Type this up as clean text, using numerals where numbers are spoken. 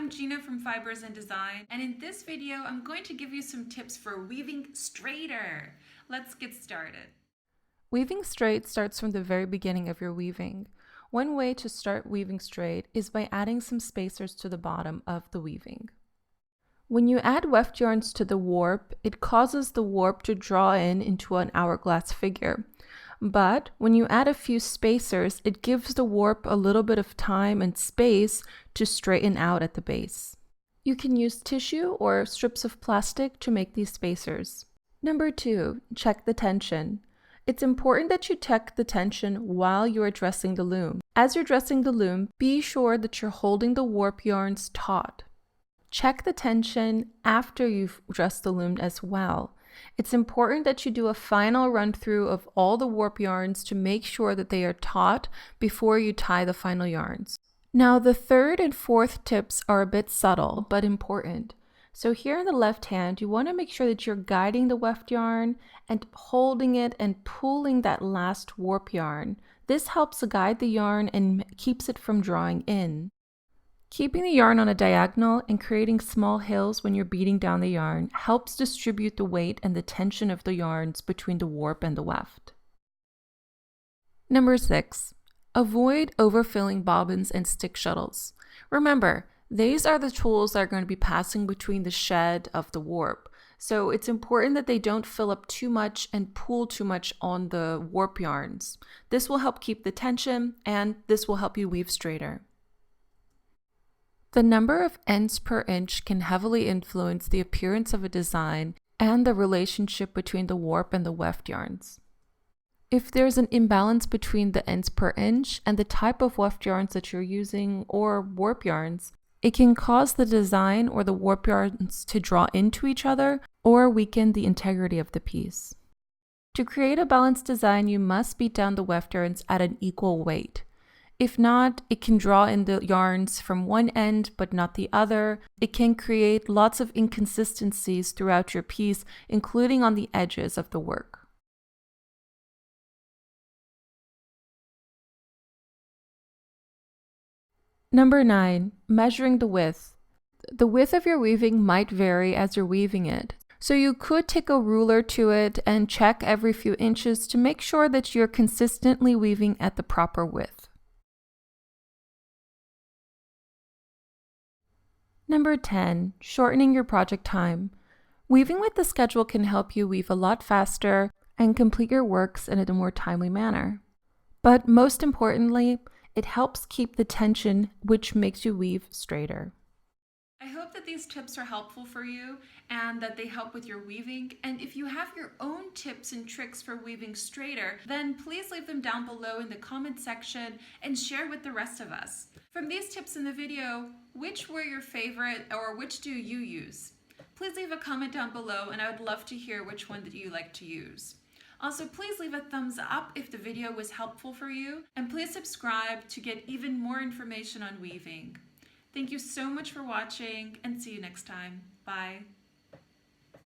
I'm Gina from Fibers and Design, and in this video I'm going to give you some tips for weaving straighter. Let's get started. Weaving straight starts from the very beginning of your weaving. One way to start weaving straight is by adding some spacers to the bottom of the weaving. When you add weft yarns to the warp, it causes the warp to draw into an hourglass figure. But when you add a few spacers, it gives the warp a little bit of time and space to straighten out at the base. You can use tissue or strips of plastic to make these spacers. Number 2, check the tension. It's important that you check the tension while you're dressing the loom. As you're dressing the loom, be sure that you're holding the warp yarns taut. Check the tension after you've dressed the loom as well. It's important that you do a final run through of all the warp yarns to make sure that they are taut before you tie the final yarns. Now the third and fourth tips are a bit subtle but important. So here in the left hand, you want to make sure that you're guiding the weft yarn and holding it and pulling that last warp yarn. This helps guide the yarn and keeps it from drawing in. Keeping the yarn on a diagonal and creating small hills when you're beating down the yarn helps distribute the weight and the tension of the yarns between the warp and the weft. Number 6. Avoid overfilling bobbins and stick shuttles. Remember, these are the tools that are going to be passing between the shed of the warp. So it's important that they don't fill up too much and pull too much on the warp yarns. This will help keep the tension and this will help you weave straighter. The number of ends per inch can heavily influence the appearance of a design and the relationship between the warp and the weft yarns. If there's an imbalance between the ends per inch and the type of weft yarns that you're using or warp yarns, it can cause the design or the warp yarns to draw into each other or weaken the integrity of the piece. To create a balanced design, you must beat down the weft yarns at an equal weight. If not, it can draw in the yarns from one end but not the other. It can create lots of inconsistencies throughout your piece, including on the edges of the work. Number 9, measuring the width. The width of your weaving might vary as you're weaving it. So you could take a ruler to it and check every few inches to make sure that you're consistently weaving at the proper width. Number 10, shortening your project time. Weaving with the schedule can help you weave a lot faster and complete your works in a more timely manner. But most importantly, it helps keep the tension, which makes you weave straighter. I hope that these tips are helpful for you and that they help with your weaving. And if you have your own tips and tricks for weaving straighter, then please leave them down below in the comment section and share with the rest of us. From these tips in the video, which were your favorite or which do you use? Please leave a comment down below and I would love to hear which one that you like to use. Also, please leave a thumbs up if the video was helpful for you, and please subscribe to get even more information on weaving. Thank you so much for watching and see you next time. Bye.